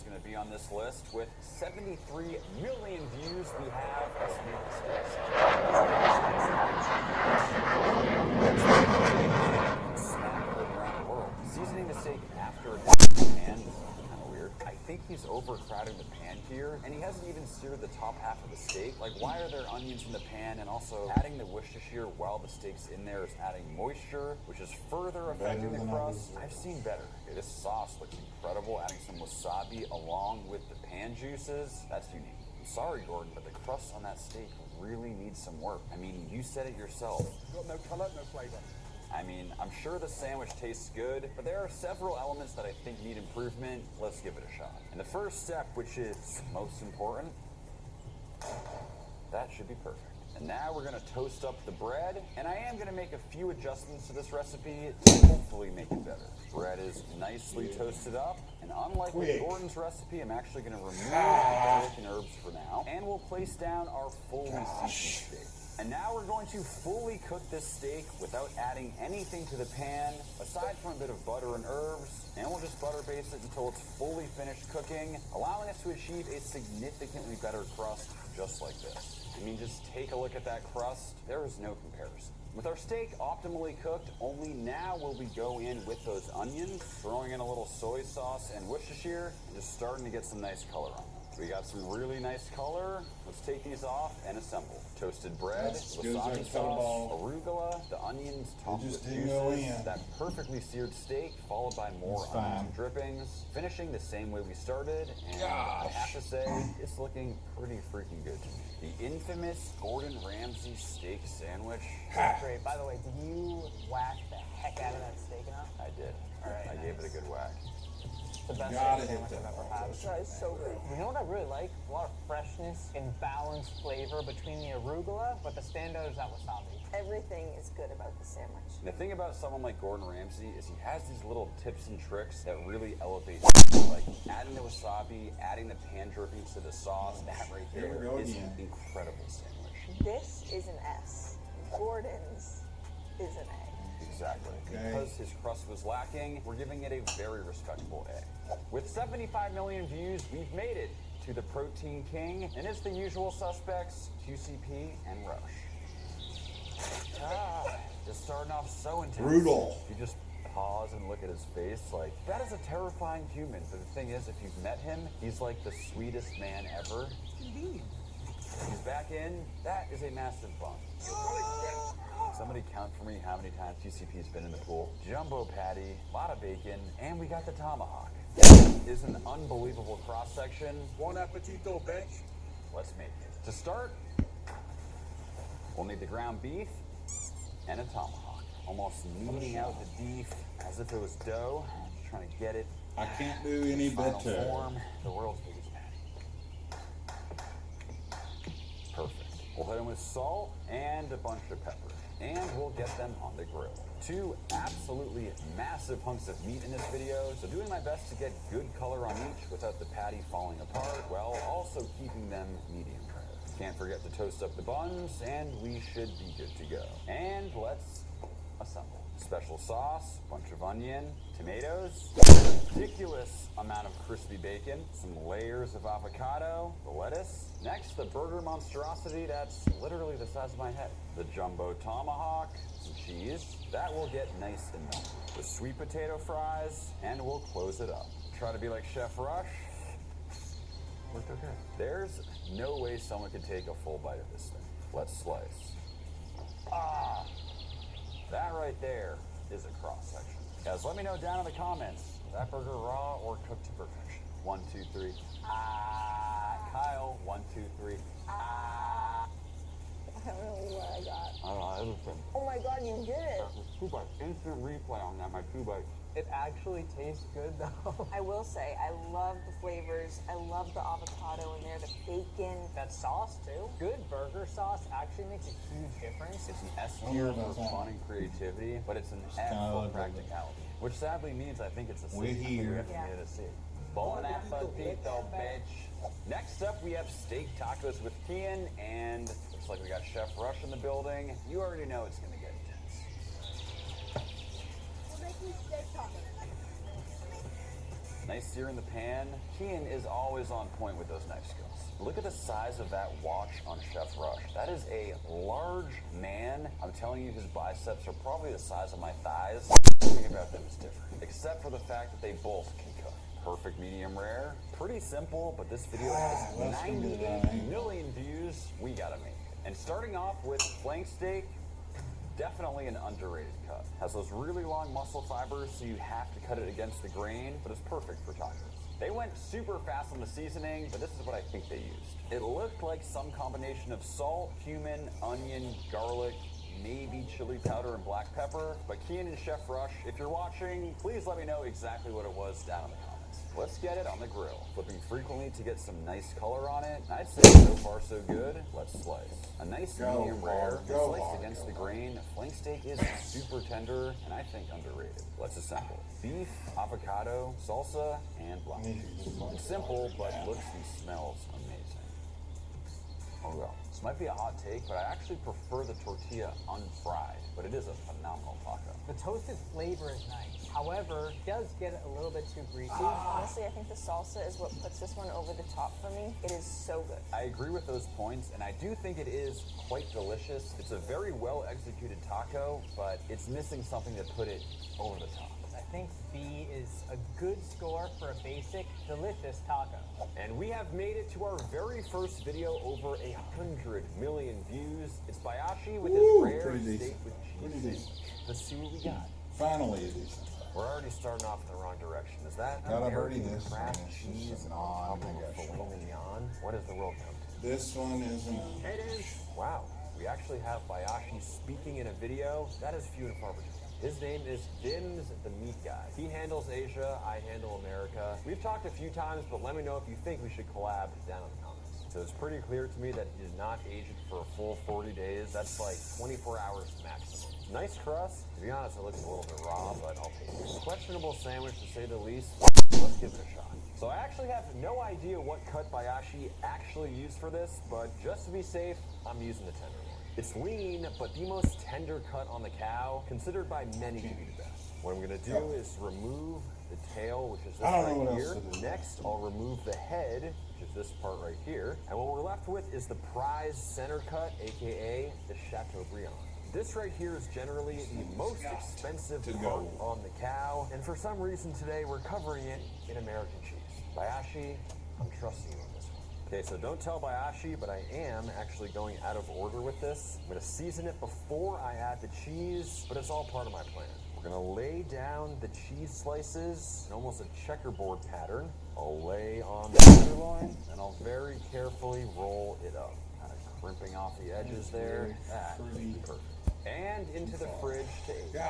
is going to be on this list. With 73 million views, we have a sweet steaks. Snack around the world. Seasoning the steak after it's pan. I think he's overcrowding the pan here, and he hasn't even seared the top half of the steak. Like, why are there onions in the pan? And also, adding the Worcestershire while the steak's in there is adding moisture, which is further affecting the crust. I've seen better. Okay, this sauce looks incredible. Adding some wasabi along with the pan juices, that's unique. I'm sorry, Gordon, but the crust on that steak really needs some work. I mean, you said it yourself. It's got no color, no flavor. I mean, I'm sure the sandwich tastes good, but there are several elements that I think need improvement. Let's give it a shot. And the first step, which is most important, that should be perfect. And now we're gonna toast up the bread, and I am gonna make a few adjustments to this recipe to hopefully make it better. Bread is nicely toasted up, and unlike with Gordon's recipe, I'm actually gonna remove the garlic and herbs for now, and we'll place down our fully seasoned steak. And now we're going to fully cook this steak without adding anything to the pan, aside from a bit of butter and herbs, and we'll just butter baste it until it's fully finished cooking, allowing us to achieve a significantly better crust just like this. I mean, just take a look at that crust. There is no comparison. With our steak optimally cooked, only now will we go in with those onions, throwing in a little soy sauce and Worcestershire, and just starting to get some nice color on them. We got some really nice color. Let's take these off and assemble. Toasted bread, wasabi sauce, arugula, the onions topped with juices, that perfectly seared steak, followed by more onion drippings, finishing the same way we started, and I have to say, it's looking pretty freaking good to me. The infamous Gordon Ramsay steak sandwich. Great. By the way, did you whack the heck out of that steak enough? I did. All right, I gave it a good whack. The best sandwich I've ever had. That is so good. You know what I really like? A lot of freshness and balanced flavor between the arugula, but the standout is that wasabi. Everything is good about the sandwich. The thing about someone like Gordon Ramsay is he has these little tips and tricks that really elevate it. Like adding the wasabi, adding the pan drippings to the sauce. That right there is an incredible sandwich. This is an S. Gordon's is an A. Exactly. Because his crust was lacking, we're giving it a very respectable A. With 75 million views, we've made it to the Protein King, and it's the usual suspects, QCP and Rush. Just starting off so intense. Brutal. You just pause and look at his face, like, that is a terrifying human. But the thing is, if you've met him, he's like the sweetest man ever. Indeed. He's back in. That is a massive bump. Somebody count for me how many times QCP's been in the pool. Jumbo patty, a lot of bacon, and we got the tomahawk. This is an unbelievable cross-section. Bon appetito, bench. Let's make it. To start, we'll need the ground beef and a tomahawk. Almost kneading out the beef as if it was dough. Just trying to get it. I can't do any Final better. form, the world's biggest patty. Perfect. We'll hit them with salt and a bunch of pepper. And we'll get them on the grill. 2 absolutely massive hunks of meat in this video, so doing my best to get good color on each without the patty falling apart, while also keeping them medium rare. Can't forget to toast up the buns, and we should be good to go. And let's assemble. Special sauce, bunch of onion, tomatoes, ridiculous amount of crispy bacon, some layers of avocado, the lettuce. Next, the burger monstrosity that's literally the size of my head. The jumbo tomahawk, some cheese. That will get nice and melty. The sweet potato fries, and we'll close it up. Try to be like Chef Rush. Worked okay. There's no way someone could take a full bite of this thing. Let's slice. That right there is a cross-section. Guys, let me know down in the comments. Is that burger raw or cooked to perfection? 1, 2, 3. Kyle, 1, 2, 3. I don't know what I got. I don't know, everything. Oh my god, you did it. That was 2 bites. Instant replay on that, my 2 bites. It actually tastes good though. I will say, I love the flavors. I love the avocado in there, the bacon. That sauce too. Good burger sauce actually makes a huge difference. It's an S tier for fun and creativity, but it's an F for practicality. Which sadly means I think it's a C. We're here. To see. Bon appetito, bitch. Next up, we have steak tacos with Kian, and looks like we got Chef Rush in the building. You already know it's gonna get intense. We're making steak tacos. Nice sear in the pan. Kian is always on point with those knife skills. Look at the size of that watch on Chef Rush. That is a large man. I'm telling you, his biceps are probably the size of my thighs. Everything about them is different, except for the fact that they both can cook. Perfect medium rare. Pretty simple, but this video has 98 million views. We gotta make it. And starting off with flank steak, definitely an underrated cut. Has those really long muscle fibers, so you have to cut it against the grain, but it's perfect for tacos. They went super fast on the seasoning, but this is what I think they used. It looked like some combination of salt, cumin, onion, garlic, maybe chili powder and black pepper. But Kian and Chef Rush, if you're watching, please let me know exactly what it was down in the comments. Let's get it on the grill. Flipping frequently to get some nice color on it. I'd say so far so good. Let's slice. A nice medium rare, sliced against the grain. Flank steak is super tender and I think underrated. Let's assemble. Beef, avocado, salsa, and blonde. It's simple, but looks and smells amazing. Oh well. This might be a hot take, but I actually prefer the tortilla unfried, but it is a phenomenal taco. The toasted flavor is nice. However, it does get a little bit too greasy. Honestly, I think the salsa is what puts this one over the top for me. It is so good. I agree with those points, and I do think it is quite delicious. It's a very well executed taco, but it's missing something to put it over the top. I think B is a good score for a basic, delicious taco. And we have made it to our very first video over 100 million views. It's Bayashi with his rare steak with cheese. Let's see what we got. Finally a decent. We're already starting off in the wrong direction. Is that Gotta American hurry this. Kraft Finish cheese this on on. I got filet you. mignon? What does the world come to? This one is an. It is. Wow. We actually have Bayashi speaking in a video. That is few and far between. His name is Dims, the meat guy. He handles Asia, I handle America. We've talked a few times, but let me know if you think we should collab down in the comments. So it's pretty clear to me that he did not age it for a full 40 days. That's like 24 hours maximum. Nice crust. To be honest, it looks a little bit raw, but I'll take it. Questionable sandwich to say the least. Let's give it a shot. So I actually have no idea what cut Bayashi actually used for this, but just to be safe, I'm using the tenderloin. It's lean, but the most tender cut on the cow, considered by many to be the best. What I'm gonna do is remove the tail, which is this right here. Next, I'll remove the head, which is this part right here. And what we're left with is the prize center cut, AKA the Chateaubriand. This right here is generally the most expensive part on the cow, and for some reason today we're covering it in American cheese. Bayashi, I'm trusting you on this one. Okay, so don't tell Bayashi, but I am actually going out of order with this. I'm gonna season it before I add the cheese, but it's all part of my plan. We're gonna lay down the cheese slices in almost a checkerboard pattern. I'll lay on the tenderloin, and I'll very carefully roll it up. Kind of crimping off the edges there. That would be perfect. And into the fridge to age.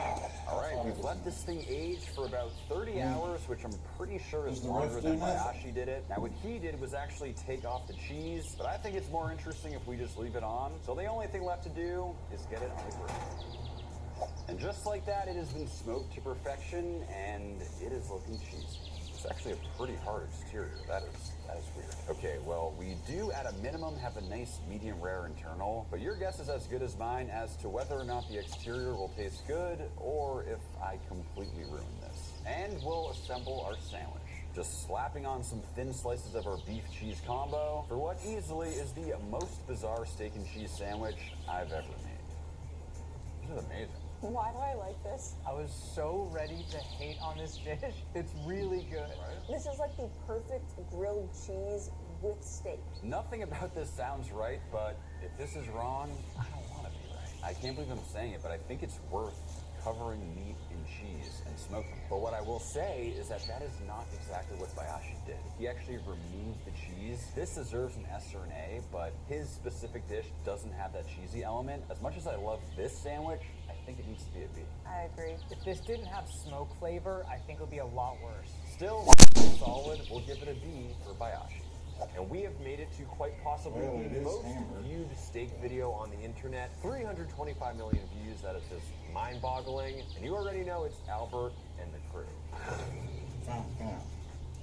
All right, we've let this thing age for about 30 hours, which I'm pretty sure is longer than Bayashi did it. Now, what he did was actually take off the cheese, but I think it's more interesting if we just leave it on. So the only thing left to do is get it on the grill. And just like that, it has been smoked to perfection, and it is looking cheesy. It's actually a pretty hard exterior. That is weird. Okay, well, we do at a minimum have a nice medium rare internal, but your guess is as good as mine as to whether or not the exterior will taste good or if I completely ruin this. And we'll assemble our sandwich. Just slapping on some thin slices of our beef cheese combo for what easily is the most bizarre steak and cheese sandwich I've ever made. This is amazing. Why do I like this? I was so ready to hate on this dish. It's really good. Right? This is like the perfect grilled cheese with steak. Nothing about this sounds right, but if this is wrong, I don't want to be right. I can't believe I'm saying it, but I think it's worth covering meat in cheese and smoking. But what I will say is that that is not exactly what Bayashi did. He actually removed the cheese. This deserves an S or an A, but his specific dish doesn't have that cheesy element. As much as I love this sandwich, I think it needs to be a B. I agree. If this didn't have smoke flavor, I think it would be a lot worse. Still, solid. We'll give it a B for Bayashi. And we have made it to quite possibly the most viewed steak video on the internet. 325 million views. That is just mind-boggling. And you already know it's Albert and the crew.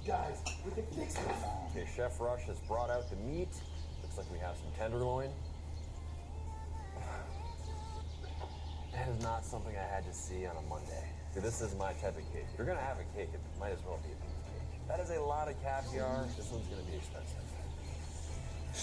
Guys, we can fix this. Okay, Chef Rush has brought out the meat. Looks like we have some tenderloin. That is not something I had to see on a Monday. See, this is my type of cake. If you're gonna have a cake, it might as well be a piece of cake. That is a lot of caviar. This one's gonna be expensive.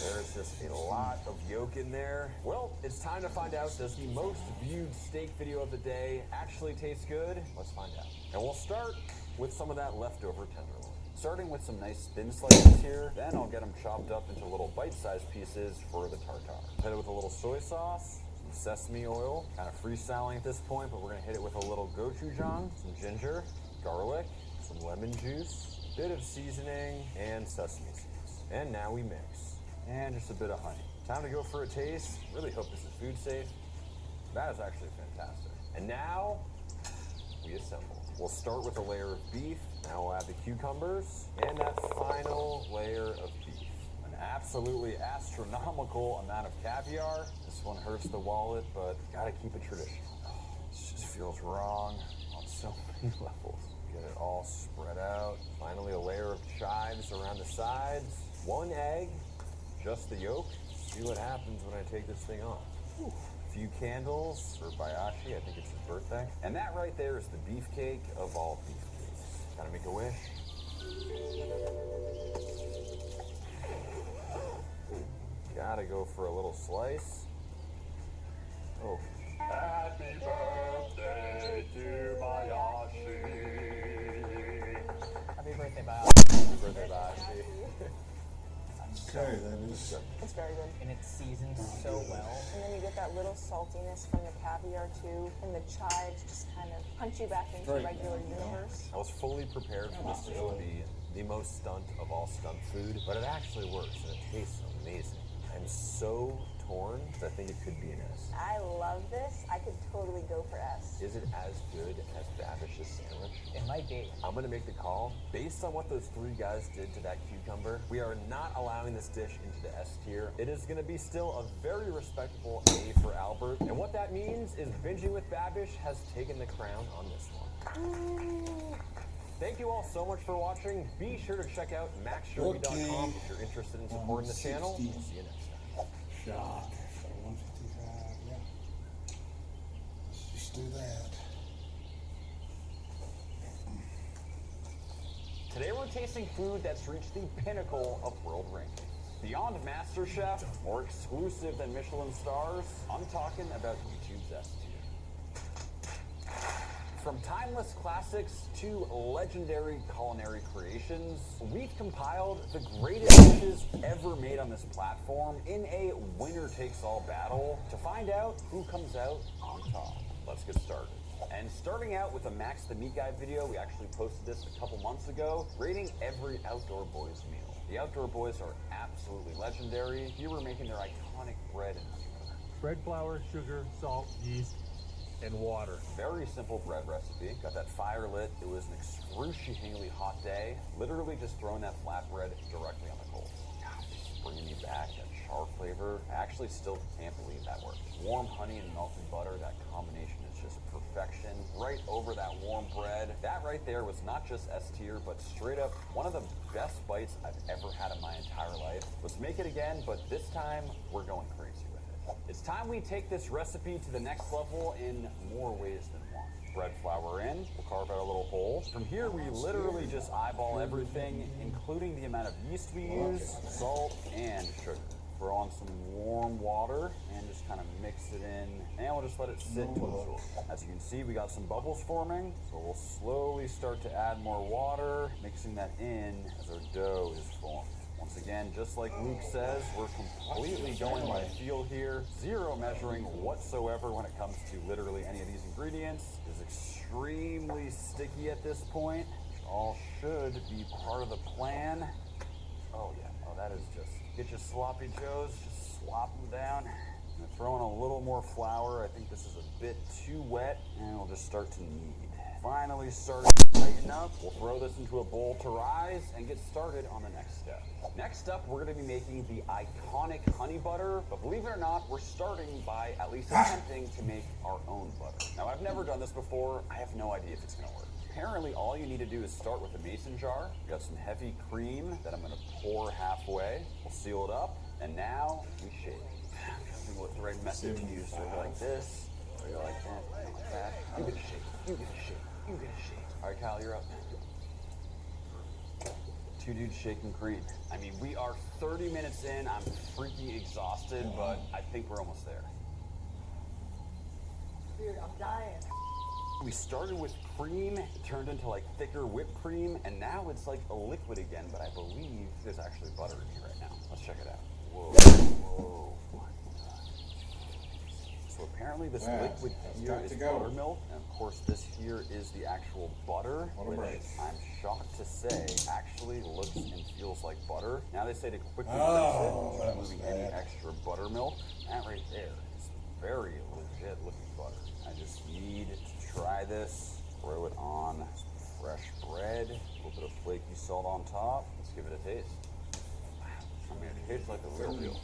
There's just a lot of yolk in there. Well, it's time to find out, does the most viewed steak video of the day actually taste good? Let's find out. And we'll start with some of that leftover tenderloin. Starting with some nice thin slices here, then I'll get them chopped up into little bite-sized pieces for the tartare. Hit it with a little soy sauce, some sesame oil, kind of freestyling at this point, but we're gonna hit it with a little gochujang, some ginger, garlic, some lemon juice, a bit of seasoning, and sesame seeds. And now we mix. And just a bit of honey. Time to go for a taste. Really hope this is food safe. That is actually fantastic. And now, we assemble. We'll start with a layer of beef. Now we'll add the cucumbers and that final layer of beef. An absolutely astronomical amount of caviar. This one hurts the wallet, but gotta keep it traditional. This just feels wrong on so many levels. Get it all spread out. Finally, a layer of chives around the sides. 1 egg, just the yolk. See what happens when I take this thing off. Whew. Few candles for Bayashi, I think it's his birthday. And that right there is the beefcake of all beefcakes. Gotta make a wish. Gotta go for a little slice. Oh. Happy birthday to Bayashi. Happy birthday, Bayashi. Happy birthday, Bayashi. Okay, that is. It's very good. And it's seasoned so well. And then you get that little saltiness from the caviar too, and the chives just kind of punch you back into the regular universe. I was fully prepared for this dish to be the most stunt of all stunt food, but it actually works and it tastes amazing. I'm so torn because I think it could be an S. I love this. I could totally go for S. Is it as good as Babish's sandwich? It might be. I'm gonna make the call. Based on what those 3 guys did to that cucumber, we are not allowing this dish into the S tier. It is gonna be still a very respectable A for Albert. And what that means is Binging with Babish has taken the crown on this one. Thank you all so much for watching. Be sure to check out maxsherby.com if you're interested in supporting the channel. We'll see you next time. Shock. So 155, yeah. Let's just do that. Today we're tasting food that's reached the pinnacle of world ranking. Beyond MasterChef, more exclusive than Michelin stars, I'm talking about YouTube's S tier. From timeless classics to legendary culinary creations, we've compiled the greatest dishes ever made on this platform in a winner-takes-all battle to find out who comes out on top. Let's get started. And starting out with a Max the Meat Guy video, we actually posted this a couple months ago, rating every Outdoor Boys meal. The Outdoor Boys are absolutely legendary. Here we're making their iconic bread and honey butter. Bread flour, sugar, salt, yeast, and water. Very simple bread recipe. Got that fire lit. It was an excruciatingly hot day. Literally just throwing that flatbread directly on the coals. Gosh, just bringing me back that char flavor. I actually still can't believe that worked. Warm honey and melted butter, that combination is just perfection. Right over that warm bread. That right there was not just S tier, but straight up one of the best bites I've ever had in my entire life. Let's make it again, but this time we're going crazy with it. It's time we take this recipe to the next level in more ways than one. Bread flour in, we'll carve out a little hole. From here, we literally just eyeball everything, including the amount of yeast we use, salt, and sugar. Throw on some warm water and just kind of mix it in, and we'll just let it sit to absorb. As you can see, we got some bubbles forming, so we'll slowly start to add more water, mixing that in as our dough is formed. Once again, just like Luke says, we're completely going by feel here. Zero measuring whatsoever when it comes to literally any of these ingredients. It is extremely sticky at this point. All should be part of the plan. Oh yeah, oh that is just, get your sloppy joes, just slop them down. And throw in a little more flour. I think this is a bit too wet, and we'll just start to knead. Finally starting to tighten up. We'll throw this into a bowl to rise and get started on the next step. Next up, we're going to be making the iconic honey butter, but believe it or not, we're starting by at least attempting to make our own butter. Now, I've never done this before. I have no idea if it's going to work. Apparently, all you need to do is start with a mason jar. We got some heavy cream that I'm going to pour halfway. We'll seal it up, and now we shake. What the right method to use? So you like this, or you like that, or you like that. You get a shake. You get a shake. You get a shake. All right, Kyle, you're up. Two dudes shaking cream. I mean, we are 30 minutes in. I'm freaking exhausted, but I think we're almost there. Dude, I'm dying. We started with cream, it turned into like thicker whipped cream, and now it's like a liquid again, but I believe there's actually butter in here right now. Let's check it out. Whoa, whoa. So apparently this liquid here is buttermilk, and of course this here is the actual butter, which I'm shocked to say actually looks and feels like butter. Now they say to quickly rinse it, removing any extra buttermilk. That right there is very legit looking butter. I just need to try this, throw it on fresh bread, a little bit of flaky salt on top. Let's give it a taste. I mean, it tastes like a real deal.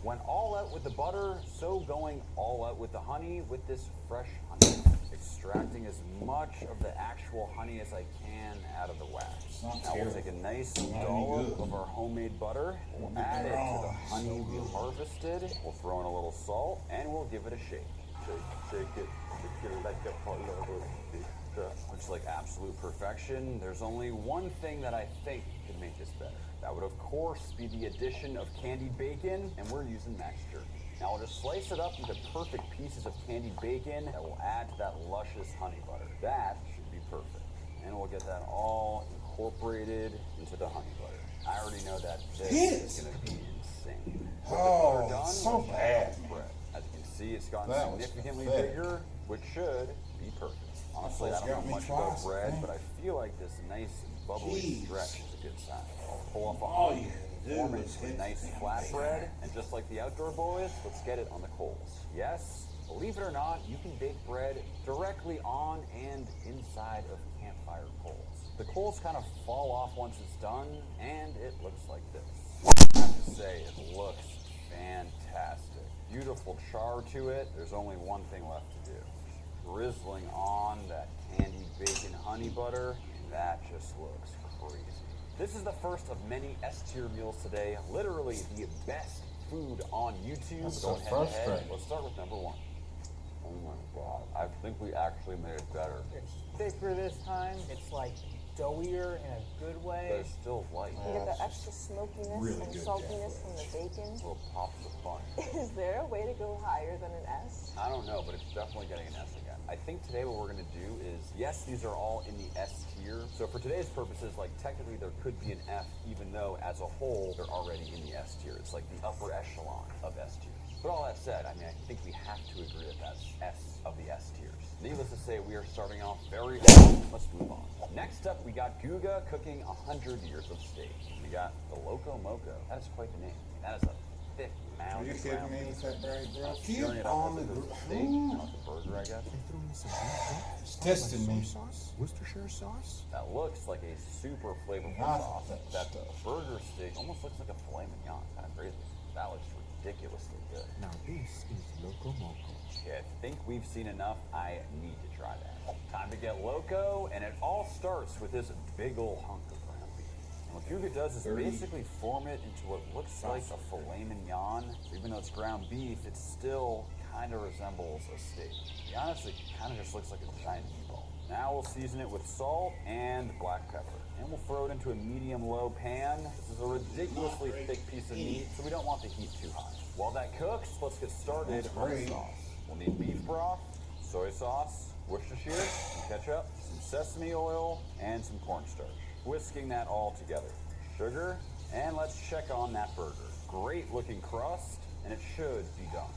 Went all out with the butter, so going all out with the honey with this fresh honey. Extracting as much of the actual honey as I can out of the wax. Now we'll take a nice dollop of our homemade butter, we'll add it to the honey we harvested, we'll throw in a little salt, and we'll give it a shake. Shake it like a polo. Looks like absolute perfection. There's only one thing that I think could make this better. That would, of course, be the addition of candied bacon, and we're using Max Jerky. Now, I'll just slice it up into perfect pieces of candied bacon that will add to that luscious honey butter. That should be perfect. And we'll get that all incorporated into the honey butter. I already know that this is going to be insane. With the butter done, so bad. Bread. As you can see, it's gotten significantly bigger, which should be perfect. Honestly, I don't know much about bread, but I feel like this nice bubbly stretch is a good sign. I'll pull off a honey, form it into a nice flat bread, and just like the outdoor boys, let's get it on the coals. Yes, believe it or not, you can bake bread directly on and inside of campfire coals. The coals kind of fall off once it's done, and it looks like this. I have to say, it looks fantastic. Beautiful char to it. There's only one thing left to do. Drizzling on that candied bacon honey butter, and that just looks crazy. This is the first of many S-tier meals today. Literally the best food on YouTube. That's Going so head to head. frustrating. Let's start with number one. Oh my god. I think we actually made it better. It's thicker this time. It's like doughier in a good But way. it's still light. You get the extra smokiness really and good, saltiness from the bacon. Little pops of fun. Is there a way to go higher than an S? I don't know, but it's definitely getting an S again. I think today what we're going to do is, yes, these are all in the S tier. So for today's purposes, like technically there could be an F, even though as a whole they're already in the S tier. It's like the upper echelon of S tiers. But all that said, I mean, I think we have to agree that that's S of the S tiers. Needless to say, we are starting off very hard. Let's move on. Next up, we got Guga cooking 100 years of steak. We got the Loco Moco. That is quite the name. That is a thick mound. Are you of kidding ground me beef. with that bread, bro? Stirring it Keep up on as the if it's a steak, not the burger, I guess. They threw me some beef, It's testing me. sauce, Worcestershire sauce. That looks like a super flavorful Not sauce. that That stuff. burger steak almost looks like a filet mignon. Kind of crazy. That looks ridiculously good. Now this is Loco Moco. Okay, I think we've seen enough. I need to try that. Time to get loco, and it all starts with this big ol' hunk of ground beef. And what Guga does is basically form it into what looks like a filet mignon. Even though it's ground beef, it still kind of resembles a steak. To be honest, it kind of just looks like a giant meatball. Now we'll season it with salt and black pepper. And we'll throw it into a medium-low pan. This is a ridiculously thick piece of meat, so we don't want the heat too high. While that cooks, let's get started on the sauce. We'll need beef broth, soy sauce, Worcestershire, some ketchup, some sesame oil, and some cornstarch. Whisking that all together. Sugar, and let's check on that burger. Great looking crust, and it should be done.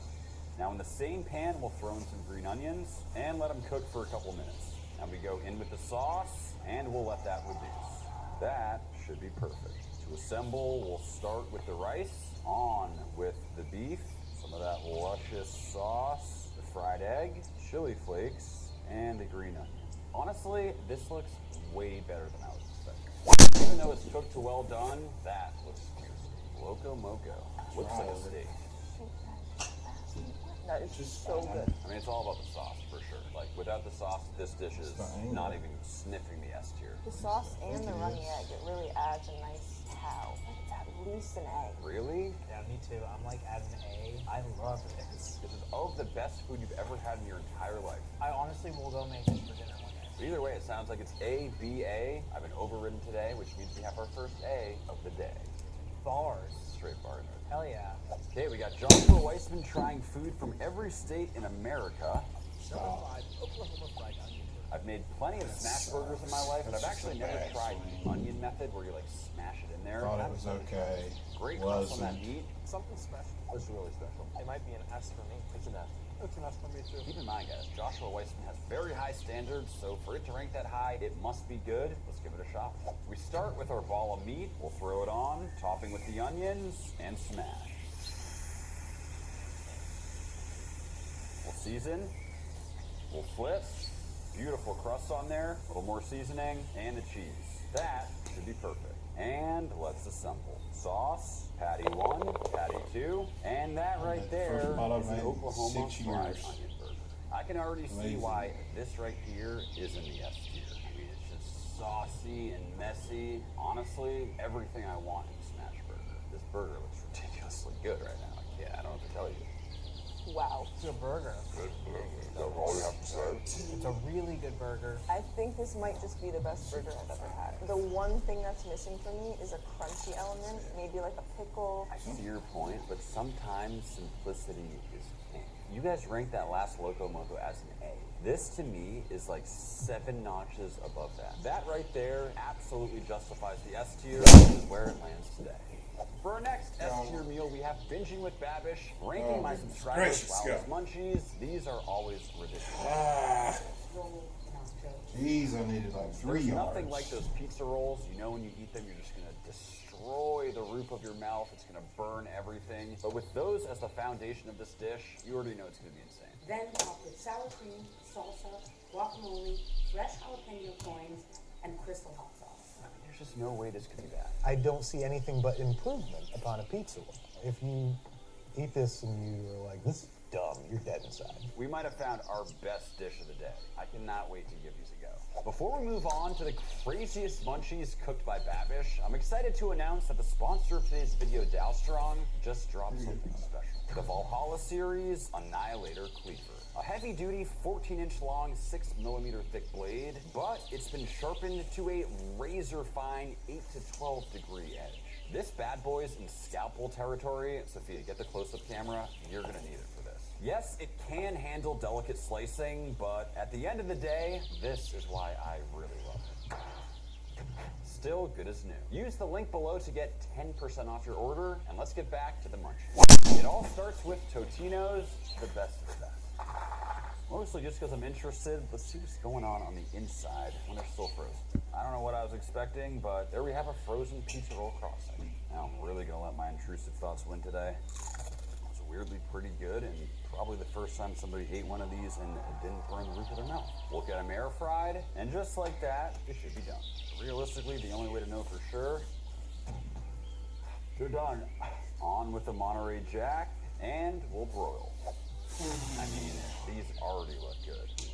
Now in the same pan, we'll throw in some green onions and let them cook for a couple minutes. Now we go in with the sauce, and we'll let that reduce. That should be perfect. To assemble, we'll start with the rice, on with the beef, some of that luscious sauce, the fried egg, chili flakes, and the green onion. Honestly, this looks way better than I was expecting. Even though it's cooked to well done, that looks juicy. Loco Moco. Looks like a steak. That is just so good. I mean, it's all about the sauce, for sure. Like, without the sauce, this dish is not even sniffing the S tier. The sauce and the runny egg, it really adds a nice pow. Like it's at least an egg. Really? Yeah, me too. I'm like at an A. I love this. This is of the best food you've ever had in your entire life. I honestly will go make this for dinner one day. But either way, it sounds like it's A-B-A. I've been overridden today, which means we have our first A of the day. Bars. Straight bar nerd. Hell yeah. Okay, we got Joshua Weissman trying food from every state in America. I've made plenty of smash burgers in my life, but I've actually never tried the onion method where you like smash it in there. Thought it was okay. Great crust on that meat. Something special. It's really special. It might be an S for me. It's an S. It's an S for me too. Keep in mind, guys, Joshua Weissman has very high standards, so for it to rank that high, it must be good. Let's give it a shot. We start with our ball of meat. We'll throw it on, topping with the onions, and smash. We'll season. We'll flip. Beautiful crust on there. A little more seasoning, and the cheese. That should be perfect. And let's assemble. Sauce, patty 1, patty 2, and that right there is the Oklahoma fried onion burger. I can already see why this right here is in the S tier. I mean, it's just saucy and messy. Honestly, everything I want in a smash burger. This burger looks ridiculously good right now. Yeah, I don't know what to tell you. Wow. It's a burger. That's all you have to say. It's a really good burger. I think this might just be the best burger I've ever had. The one thing that's missing for me is a crunchy element, maybe like a pickle. I see your point, but sometimes simplicity is king. You guys ranked that last Loco Moco as an A. This to me is like 7 notches above that. That right there absolutely justifies the S tier, which is where it lands today. For our next S tier meal, we have Binging with Babish, ranking my subscribers wildest munchies. These are always ridiculous. These I needed like 3 There's yards. nothing like those pizza rolls. You know when you eat them, you're just going to destroy the roof of your mouth. It's going to burn everything. But with those as the foundation of this dish, you already know it's going to be insane. Then top with sour cream, salsa, guacamole, fresh jalapeno coins, and crystal hot sauce. There's just no way this could be bad. I don't see anything but improvement upon a pizza roll. If you eat this and you are like, this is dumb, you're dead inside. We might have found our best dish of the day. I cannot wait to give these a go. Before we move on to the craziest munchies cooked by Babish, I'm excited to announce that the sponsor of today's video, Dalstrong, just dropped something special. The Valhalla series Annihilator Cleaver. A heavy-duty 14-inch long, 6mm thick blade, but it's been sharpened to a razor-fine 8 to 12 degree edge. This bad boy's in scalpel territory. Sophia, get the close-up camera. You're gonna need it for this. Yes, it can handle delicate slicing, but at the end of the day, this is why I really love it. Still good as new. Use the link below to get 10% off your order, and let's get back to the munchies. It all starts with Totino's, the best of the best. Mostly just because I'm interested. Let's see what's going on the inside when they're still frozen. I don't know what I was expecting, but there we have a frozen pizza roll crossing. Now I'm really gonna let my intrusive thoughts win today. It's weirdly pretty good, and probably the first time somebody ate one of these and it didn't burn the roof of their mouth. We'll get them air fried, and just like that, it should be done. Realistically, the only way to know for sure, they're done. On with the Monterey Jack, and we'll broil. I mean, these already look good.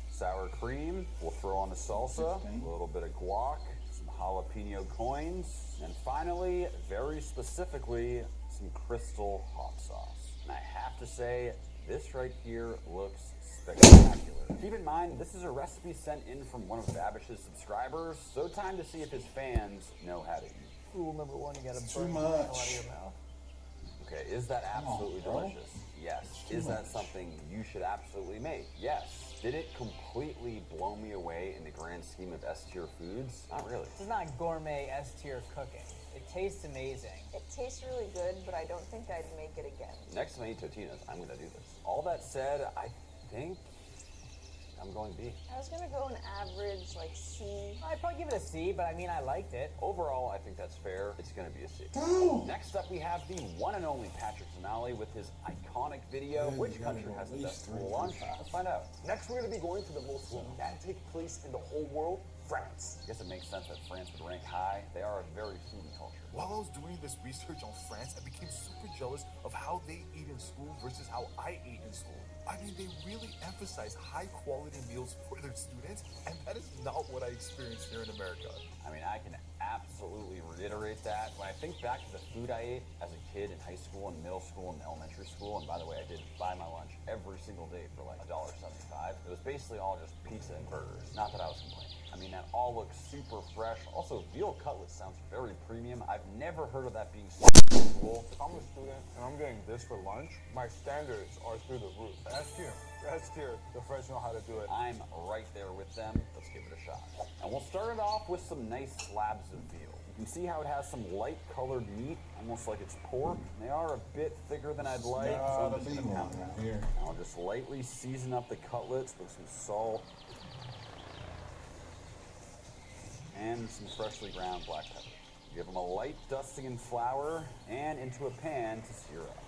Sour cream, we'll throw on the salsa, a little bit of guac, some jalapeno coins, and finally, very specifically, some crystal hot sauce. And I have to say, this right here looks spectacular. Keep in mind, this is a recipe sent in from one of Babish's subscribers, so time to see if his fans know how to eat. Rule number 1, you gotta Too burn the much. hell out of your mouth. Okay, is that absolutely delicious? Yes. Is that something you should absolutely make? Yes. Did it completely blow me away in the grand scheme of S tier foods? Not really. This is not gourmet S tier cooking. It tastes amazing. It tastes really good, but I don't think I'd make it again. Next time I eat Totino's, I'm gonna do this. All that said, I think I'm going B. I was gonna go an average, like C. I'd probably give it a C, but I mean, I liked it. Overall, I think that's fair. It's gonna be a C. Next up, we have the one and only Patrick Zanelli with his iconic video, Which Country Has the Best School Lunch? Let's find out. Next, we're going to be going to the most romantic place in the whole world, France. I guess it makes sense that France would rank high. They are a very foodie culture. While I was doing this research on France, I became super jealous of how they eat in school versus how I ate in school. I mean, they really emphasize high-quality meals for their students, and that is not what I experienced here in America. I mean, I can absolutely reiterate that. When I think back to the food I ate as a kid in high school and middle school and elementary school, and by the way, I did buy my lunch every single day for like $1.75. arrived, it was basically all just pizza and burgers. Not that I was complaining. I mean, that all looks super fresh. Also, veal cutlets sounds very premium. I've never heard of that being so cool. If I'm a student and I'm getting this for lunch, my standards are through the roof. S tier. S tier. The French know how to do it. I'm right there with them. Let's give it a shot. And we'll start it off with some nice slabs of veal. You can see how it has some light colored meat, almost like it's pork. They are a bit thicker than I'd like, so I'm just gonna pound them. Here. I'll just lightly season up the cutlets with some salt and some freshly ground black pepper. Give them a light dusting in flour and into a pan to sear up.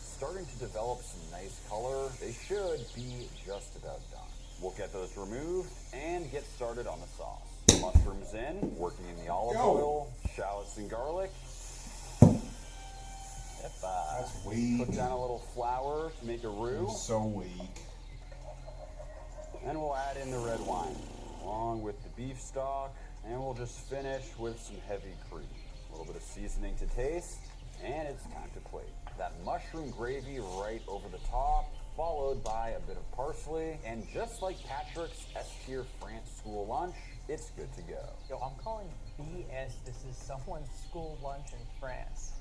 Starting to develop some nice color. They should be just about done. We'll get those removed and get started on the sauce. Mushrooms in, working in the olive oil, shallots and garlic. That's weak. Put down a little flour to make a roux. It's so weak. Then we'll add in the red wine, along with the beef stock, and we'll just finish with some heavy cream. A little bit of seasoning to taste, and it's time to plate. That mushroom gravy right over the top, followed by a bit of parsley, and just like Patrick's S-tier France school lunch, it's good to go. Yo, I'm calling BS. This is someone's school lunch in France.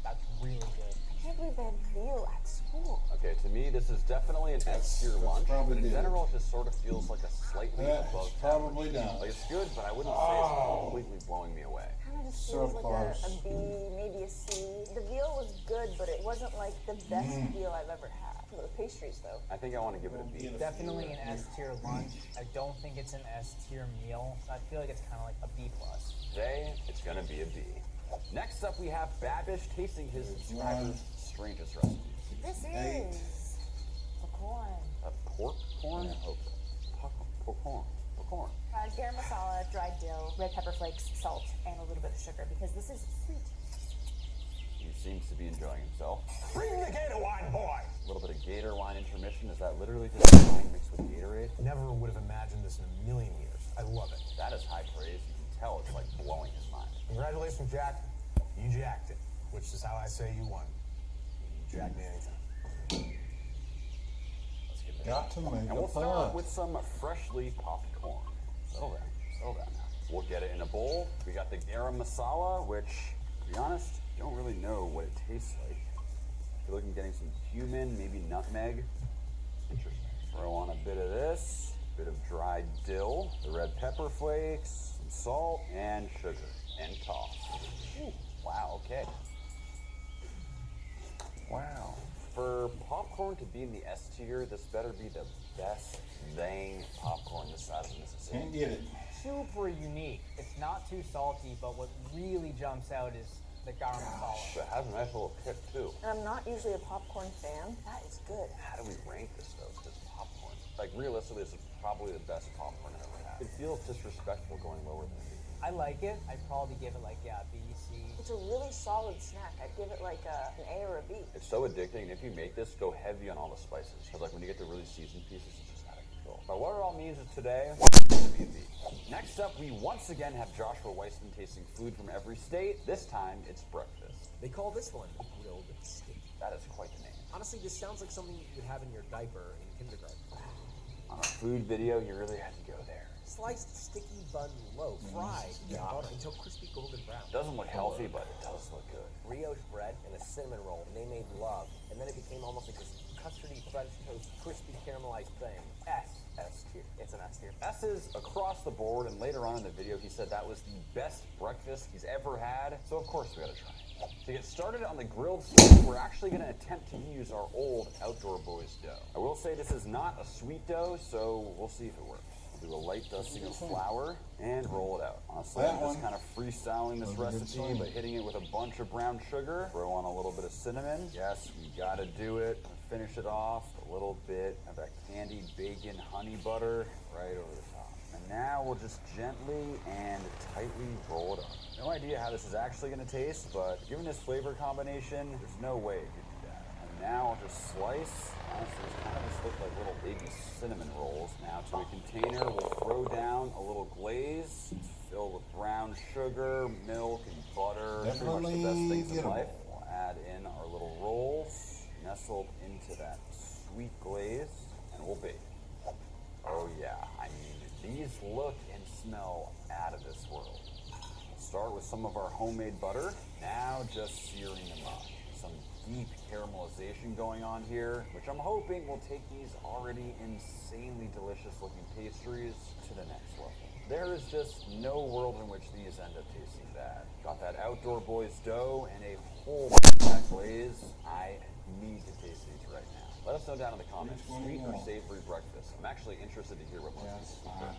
That's really good. I can't believe they had veal at school. Okay, to me, this is definitely an S-tier lunch, but probably in good. general, it just sort of feels like a slightly That's above probably average. done. Like, it's good, but I wouldn't say it's completely blowing me away. Kind of just So feels like close. a B, maybe a C. The veal was good, but it wasn't like the best veal I've ever had. The pastries, though. I think I want to give it a B. Definitely an S tier lunch. I don't think it's an S tier meal. I feel like it's kind of like a B plus. Today, it's going to be a B. Next up, we have Babish tasting his subscribers' strangest recipes. This Eight. is pecorn. A pork corn? Yeah. Oh, pork corn. Garam masala, dried dill, red pepper flakes, salt, and a little bit of sugar because this is sweet. He seems to be enjoying himself. Bring the gator wine, boy! A little bit of gator wine intermission. Is that literally just wine mixed with Gatorade? Never would have imagined this in a million years. I love it. That is high praise. You can tell it's like blowing his mind. Congratulations, Jack. You jacked it, which is how I say you won. You jack me anytime. Let's give it a Got to make And a we'll start putt. with some freshly popped corn. Settle down now. We'll get it in a bowl. We got the garam masala, which, to be honest, don't really know what it tastes like. I feel like I'm getting some cumin, maybe nutmeg. Interesting. Throw on a bit of this, bit of dried dill, the red pepper flakes, some salt, and sugar, and toss. Ooh, wow, okay. Wow. For popcorn to be in the S tier, this better be the best dang popcorn this side of Mississippi. Can't get it. Super unique. It's not too salty, but what really jumps out is the garam masala. But it has a nice little kick too. And I'm not usually a popcorn fan. That is good. How do we rank this though? This popcorn. Like realistically, this is probably the best popcorn I've ever had. It feels disrespectful going lower than it. I like it. I'd probably give it like, yeah, B, C. It's a really solid snack. I'd give it like an A or a B. It's so addicting, and if you make this, go heavy on all the spices. Because like when you get the really seasoned pieces, it's just out of control. But what it all means is today, it's gonna be a B. Next up, we once again have Joshua Weissman tasting food from every state. This time, it's breakfast. They call this one grilled steak. That is quite the name. Honestly, this sounds like something you would have in your diaper in kindergarten. On a food video, you really had to go there. Sliced sticky bun loaf, fried in butter until crispy golden brown. Doesn't look healthy, but it does look good. Brioche bread and a cinnamon roll, and they made love. And then it became almost like this custardy French toast, crispy caramelized thing. S tier. It's an S tier. S's across the board, and later on in the video, he said that was the best breakfast he's ever had. So of course we gotta try it. To get started on the grilled steak, we're actually gonna attempt to use our old Outdoor Boys dough. I will say this is not a sweet dough, so we'll see if it works. We'll do a light dusting of flour and roll it out. Honestly, I'm just kind of freestyling this recipe, but hitting it with a bunch of brown sugar. Throw on a little bit of cinnamon. Yes, we gotta do it. Finish it off with a little bit of that candied bacon honey butter right over the top. And now we'll just gently and tightly roll it up. No idea how this is actually gonna taste, but given this flavor combination, there's no way it could do that. And now I'll just slice. Honestly, these kind of just look like little baby cinnamon rolls. Now to a container, we'll throw down a little glaze. It's filled with brown sugar, milk, and butter. Pretty much the best things in life. We'll add in our little rolls, nestled into that sweet glaze, and we'll bake. Oh yeah, I mean, these look and smell out of this world. We'll start with some of our homemade butter, now just searing them up. Some deep caramelization going on here, which I'm hoping will take these already insanely delicious looking pastries to the next level. There is just no world in which these end up tasting bad. Got that Outdoor Boys dough and a whole that glaze. I need to taste these right now. Let us know down in the comments, sweet or savory breakfast. I'm actually interested to hear what most people prefer.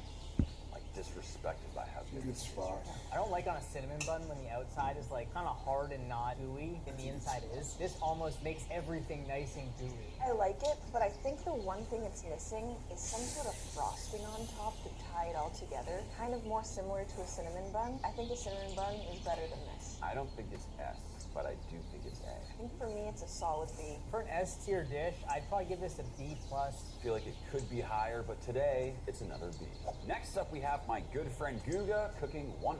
Like disrespected by how good It's fine. I don't like on a cinnamon bun when the outside is like kind of hard and not gooey and the inside is. This almost makes everything nice and gooey. I like it, but I think the one thing it's missing is some sort of frosting on top to tie it all together. Kind of more similar to a cinnamon bun. I think a cinnamon bun is better than this. I don't think it's S, but I do think it's A. I think for me it's a solid B. For an S tier dish, I'd probably give this a B+. I feel like it could be higher, but today it's another B. Next up, we have my good friend Guga cooking 100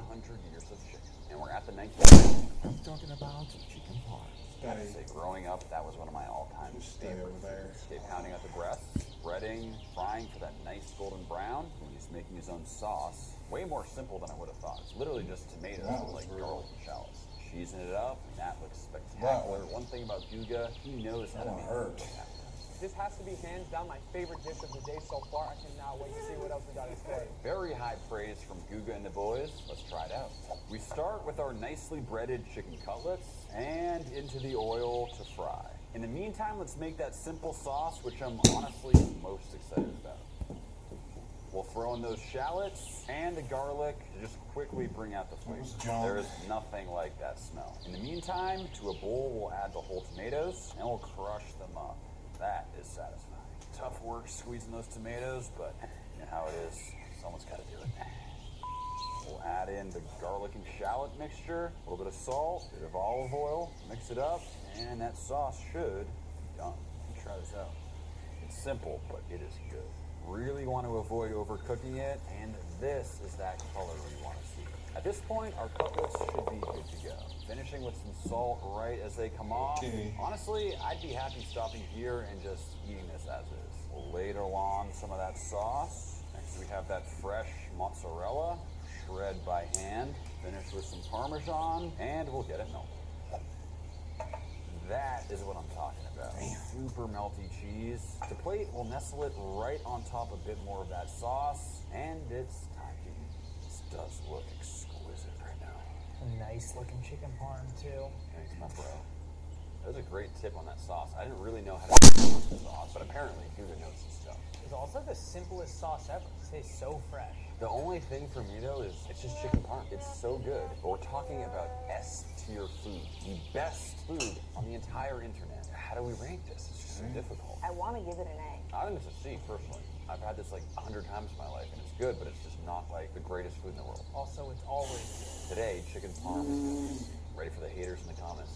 years of chicken. And we're at the 19th. I'm talking about chicken parm. I have to say, growing up, that was one of my all-time favorites. Okay, pounding out the breasts, breading, frying for that nice golden brown. When he's making his own sauce, way more simple than I would have thought. It's literally just tomatoes with like garlic and shallots. Cheesing it up, and that looks spectacular. One thing about Guga, he knows how to make it look happen. This has to be hands down my favorite dish of the day so far. I cannot wait to see what else we got in store. Very high praise from Guga and the boys. Let's try it out. We start with our nicely breaded chicken cutlets and into the oil to fry. In the meantime, let's make that simple sauce, which I'm honestly most excited about. We'll throw in those shallots and the garlic to just quickly bring out the flavor. There is nothing like that smell. In the meantime, to a bowl, we'll add the whole tomatoes and we'll crush them up. That is satisfying. Tough work squeezing those tomatoes, but you know how it is. Someone's got to do it. We'll add in the garlic and shallot mixture, a little bit of salt, a bit of olive oil, mix it up, and that sauce should be done. Try this out. It's simple, but it is good. Really want to avoid overcooking it, and this is that color we want to see. At this point, our cutlets should be good to go. Finishing with some salt right as they come off. Honestly, I'd be happy stopping here and just eating this as is. We'll later on some of that sauce. Next we have that fresh mozzarella, shred by hand. Finish with some Parmesan, and we'll get it melted. That is what I'm talking about. Super melty cheese. To plate, we'll nestle it right on top a bit more of that sauce, and it's time to eat. This does look exquisite right now. A nice looking chicken parm too. Thanks, my bro. That was a great tip on that sauce. I didn't really know how to make the sauce, but apparently Guga knows his stuff. It's also the simplest sauce ever. It tastes so fresh. The only thing for me though is it's just chicken parm. It's so good. But we're talking about S tier food, the best food on the entire internet. How do we rank this? It's just so difficult. I want to give it an A. I think it's a C personally. I've had this like 100 times in my life, and it's good, but it's just not like the greatest food in the world. Also, it's always good. Today, chicken parm is good. Ready for the haters in the comments?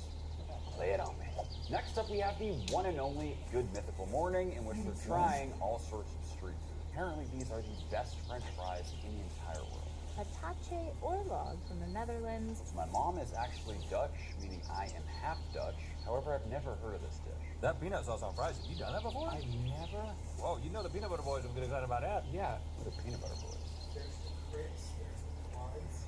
Lay it on me. Next up, we have the one and only Good Mythical Morning, in which we're trying all sorts of street food. Apparently, these are the best French fries in the entire world. Patache Oorlog from the Netherlands. So my mom is actually Dutch, meaning I am half Dutch. However, I've never heard of this dish. That peanut sauce on fries, have you done that before? I've never. Whoa, you know the peanut butter boys will get excited about that. Yeah, the peanut butter boys. There's the grits, there's the pods,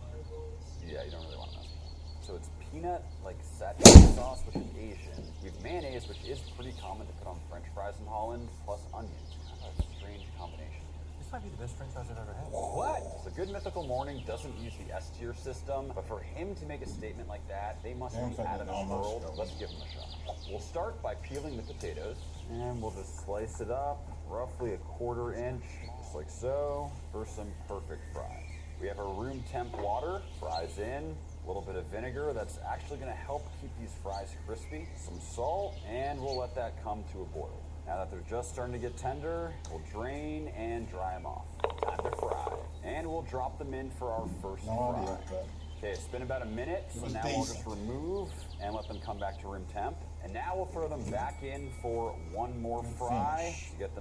butter boys. Yeah, you don't really want to mess with that. So it's peanut, like satay sauce, which is Asian. We have mayonnaise, which is pretty common to put on French fries in Holland, plus onions. Kind of a strange combination. This might be the best French fries I've ever had. What? The Good Mythical Morning doesn't use the S tier system, but for him to make a statement like that, they must be out of this world. Let's give him a shot. We'll start by peeling the potatoes, and we'll just slice it up, roughly a 1/4 inch, just like so, for some perfect fries. We have our room temp water, fries in, a little bit of vinegar that's actually going to help keep these fries crispy, some salt, and we'll let that come to a boil. Now that they're just starting to get tender, we'll drain and dry them off. Time to fry. And we'll drop them in for our first fry. Okay, it's been about a minute, so now we'll just remove and let them come back to room temp. And now we'll throw them back in for one more fry to get them